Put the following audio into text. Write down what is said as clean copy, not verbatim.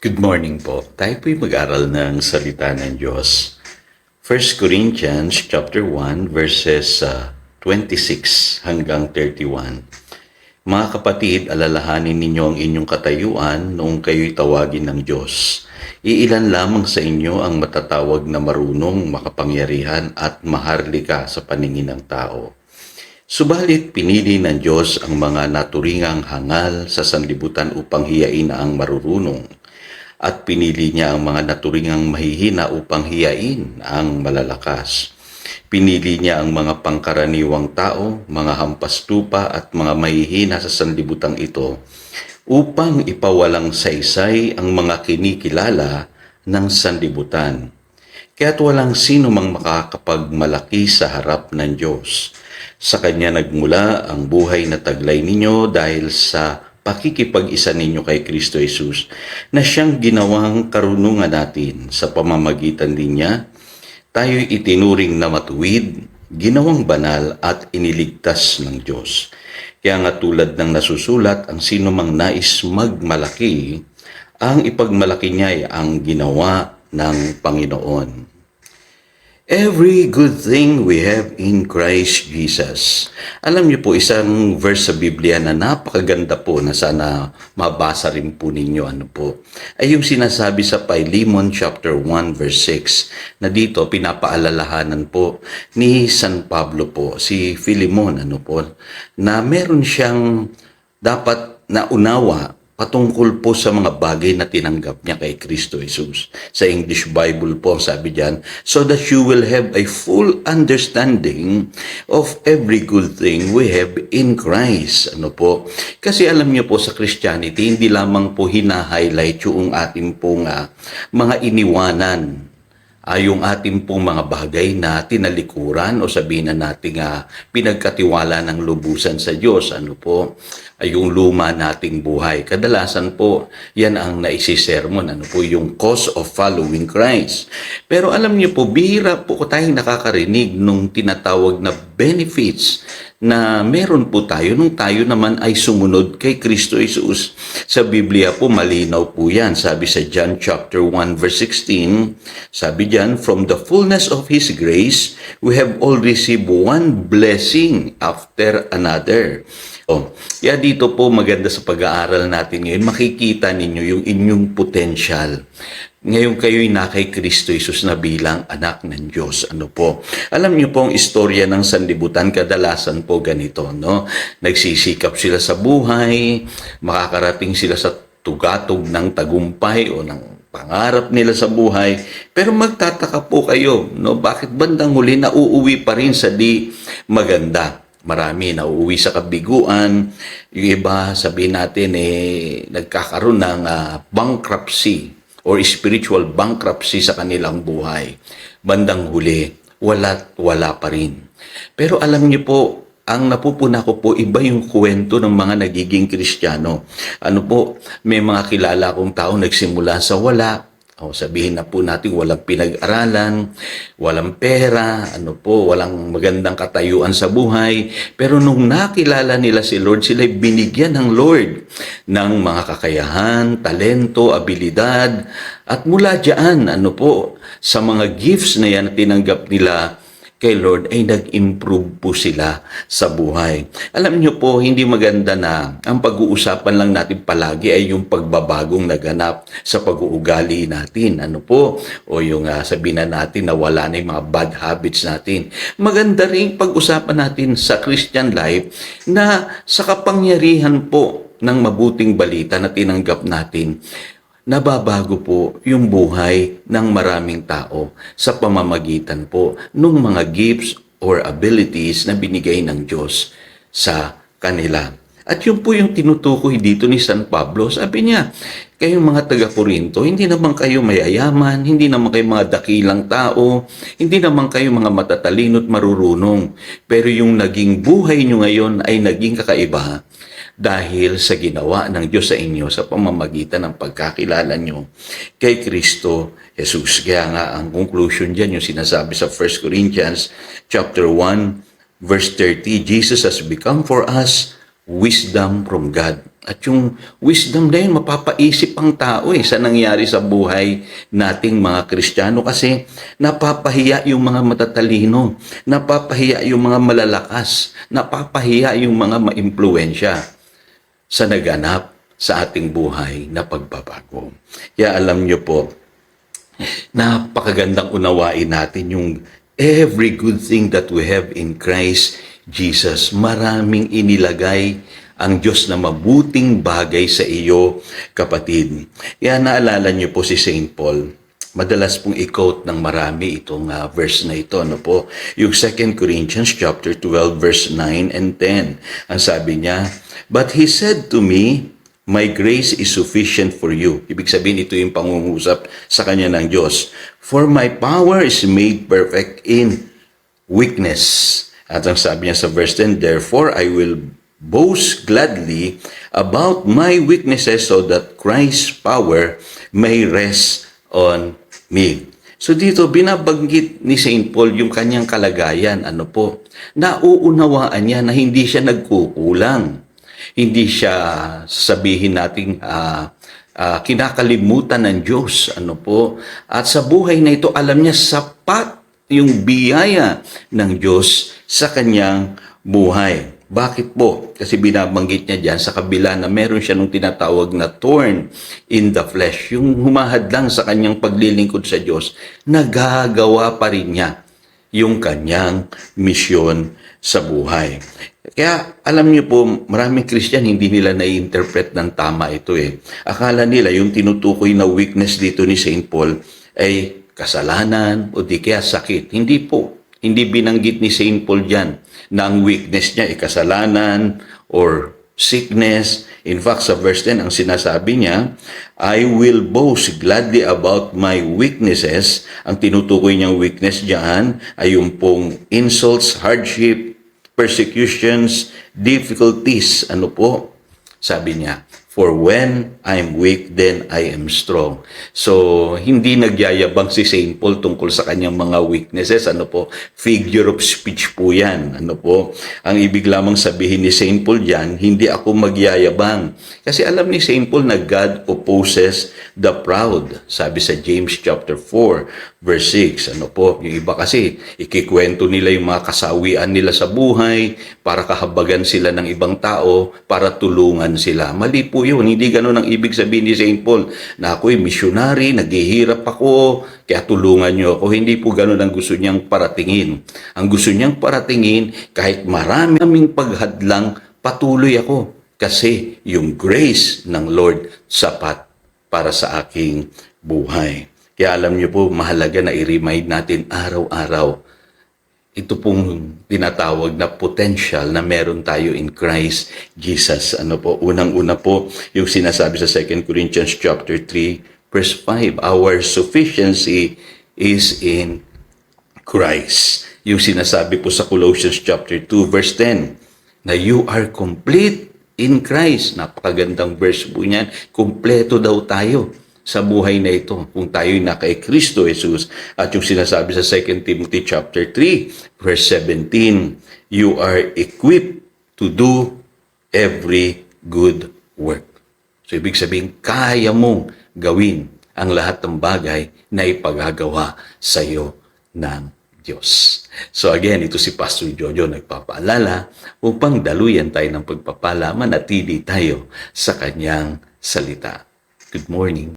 Good morning po. Tayo po'y mag-aral ng salita ng Diyos. 1 Corinthians chapter 1 verses 26 hanggang 31. Mga kapatid, alalahanin ninyo ang inyong katayuan noong kayo'y tawagin ng Diyos. Iilan lamang sa inyo ang matatawag na marunong, makapangyarihan at maharlika sa paningin ng tao. Subalit pinili ng Diyos ang mga naturingang hangal sa sanlibutan upang hiyain ang marurunong. At pinili niya ang mga naturingang mahihina upang hiyain ang malalakas. Pinili niya ang mga pangkaraniwang tao, mga hampas lupa at mga mahihina sa sanlibutan ito upang ipawalang saysay ang mga kinikilala ng sanlibutan. Kaya't walang sino mang makakapagmalaki sa harap ng Diyos. Sa Kanya nagmula ang buhay na taglay ninyo dahil sa pakikipag-isa ninyo kay Kristo Jesus na siyang ginawang karunungan natin. Sa pamamagitan din niya, tayo'y itinuring na matuwid, ginawang banal at iniligtas ng Diyos. Kaya nga tulad ng nasusulat, ang sino mang nais magmalaki, ang ipagmalaki niya ay ang ginawa ng Panginoon. Every good thing we have in Christ Jesus. Alam niyo po, isang verse sa Biblia na napakaganda po na sana mabasa rin po ninyo. Ay yung sinasabi sa Philemon chapter 1 verse 6 na dito pinapaalalahanan po ni San Pablo po, si Philemon na meron siyang dapat naunawa patungkol po sa mga bagay na tinanggap niya kay Kristo Jesus. Sa English Bible po, sabi diyan, so that you will have a full understanding of every good thing we have in Christ. Kasi alam niyo po sa Christianity, hindi lamang po hina-highlight yung ating pong mga iniwanan, yung ating pong mga bagay na tinalikuran o sabihin na natin pinagkatiwala ng lubusan sa Diyos. Ay yung luma nating buhay. Kadalasan po, yan ang naisisermon. Yung cause of following Christ. Pero alam niyo po, bihira po tayong nakakarinig nung tinatawag na benefits na meron po tayo nung tayo naman ay sumunod kay Kristo Jesus. Sa Biblia po, malinaw po yan. Sabi sa John chapter 1 verse 16, sabi diyan, from the fullness of His grace, we have all received one blessing after another. Kaya dito po maganda sa pag-aaral natin ngayon, makikita ninyo yung inyong potential. Ngayon kayo'y na kay Kristo Jesus na bilang anak ng Diyos. Alam niyo po ang istorya ng sanlibutan, kadalasan po ganito, Nagsisikap sila sa buhay, makakarating sila sa tugatog ng tagumpay o ng pangarap nila sa buhay. Pero magtataka po kayo, bakit bandang huli nauuwi pa rin sa di maganda? Marami nauuwi sa kabiguan. Yung iba, sabihin natin, nagkakaroon ng bankruptcy or spiritual bankruptcy sa kanilang buhay. Bandang huli, wala pa rin. Pero alam niyo po, ang napupuna ko po, iba yung kwento ng mga nagiging Kristiyano. May mga kilala akong tao nagsimula sa wala. Sabihin na po natin walang pinag-aralan, walang pera, walang magandang katayuan sa buhay. Pero nung nakilala nila si Lord, sila'y binigyan ng Lord ng mga kakayahan, talento, abilidad. At mula diyan, sa mga gifts na yan na tinanggap nila kay Lord ay nag-improve po sila sa buhay. Alam niyo po, hindi maganda na ang pag-uusapan lang natin palagi ay yung pagbabagong naganap sa pag-uugali natin. O yung sabihin na natin na wala na yung mga bad habits natin. Maganda rin pag-usapan natin sa Christian life na sa kapangyarihan po ng mabuting balita na tinanggap natin, nababago po yung buhay ng maraming tao sa pamamagitan po ng mga gifts or abilities na binigay ng Diyos sa kanila. At yun po yung tinutukoy dito ni San Pablo. Sabi niya, kayong mga taga-Korinto, hindi naman kayo mayayaman, hindi naman kayo mga dakilang tao, hindi naman kayo mga matatalino at marurunong. Pero yung naging buhay nyo ngayon ay naging kakaiba dahil sa ginawa ng Diyos sa inyo sa pamamagitan ng pagkakilala nyo kay Kristo Jesus. Kaya nga ang conclusion dyan, yung sinasabi sa 1 Corinthians chapter 1 verse 30, Jesus has become for us wisdom from God. At yung wisdom na yun, mapapaisip ang tao sa nangyari sa buhay nating mga Kristiyano kasi napapahiya yung mga matatalino, napapahiya yung mga malalakas, napapahiya yung mga maimpluwensya sa naganap sa ating buhay na pagbabago. Kaya alam nyo po, napakagandang unawain natin yung every good thing that we have in Christ Jesus. Maraming inilagay ang Diyos na mabuting bagay sa iyo, kapatid. Kaya naalala niyo po si St. Paul. Madalas pong i-quote ng marami itong verse na ito. Ano po? Yung 2 Corinthians chapter 12 verse 9 and 10. Ang sabi niya, "But he said to me, my grace is sufficient for you." Ibig sabihin, ito yung pangungusap sa kanya ng Diyos. "For my power is made perfect in weakness." At ang sabi niya sa verse 10, "Therefore I will boast gladly about my weaknesses so that Christ's power may rest on me." So dito, binabanggit ni St. Paul yung kanyang kalagayan. Ano po? Nauunawaan niya na hindi siya nagkukulang. Hindi siya sabihin nating kinakalimutan ng Diyos. Ano po? At sa buhay na ito, alam niya sapat yung biyaya ng Diyos sa kanyang buhay. Bakit po? Kasi binabanggit niya dyan sa kabila na meron siya nung tinatawag na thorn in the flesh. Yung humahadlang sa kanyang paglilingkod sa Diyos, nagagawa pa rin niya yung kanyang misyon sa buhay. Kaya alam niyo po, maraming Christian hindi nila na-interpret ng tama ito Akala nila yung tinutukoy na weakness dito ni St. Paul ay kasalanan o di kaya sakit. Hindi po. Hindi binanggit ni St. Paul dyan na ang weakness niya ay kasalanan or sickness. In fact, sa verse 10, ang sinasabi niya, "I will boast gladly about my weaknesses." Ang tinutukoy niyang weakness dyan ay yung pong insults, hardship, persecutions, difficulties. Ano po? Sabi niya, "For when I'm weak, then I am strong." So, hindi nagyayabang si St. Paul tungkol sa kanyang mga weaknesses. Ano po? Figure of speech po yan. Ano po? Ang ibig lamang sabihin ni St. Paul dyan, hindi ako magyayabang. Kasi alam ni St. Paul na God opposes the proud. Sabi sa James chapter 4, verse 6. Ano po? Yung iba kasi, ikikwento nila yung mga kasawian nila sa buhay para kahabagan sila ng ibang tao, para tulungan sila. Mali po yun. Hindi ganun ang ibig sabihin ni St. Paul na ako'y missionary, naghihirap ako, kaya tulungan niyo ako. Hindi po ganun ang gusto niyang paratingin. Ang gusto niyang paratingin, kahit maraming paghadlang, patuloy ako. Kasi yung grace ng Lord sapat para sa aking buhay. Kaya alam niyo po, mahalaga na i-remind natin araw-araw ito pong tinatawag na potential na meron tayo in Christ Jesus. Ano po? Unang-una po, yung sinasabi sa 2 Corinthians chapter 3, verse 5, "Our sufficiency is in Christ." Yung sinasabi po sa Colossians chapter 2, verse 10, na you are complete in Christ. Napakagandang verse po niyan. Kompleto daw tayo sa buhay na ito kung tayo'y kay Kristo Jesus. At yung sinasabi sa 2 Timothy chapter 3 verse 17, "You are equipped to do every good work." So ibig sabihin, kaya mong gawin ang lahat ng bagay na ipagagawa sa iyo ng Diyos. So again, ito si Pastor Jojo nagpapaalala upang daluyan tayo ng pagpapala, manatili tayo sa kanyang salita. Good morning.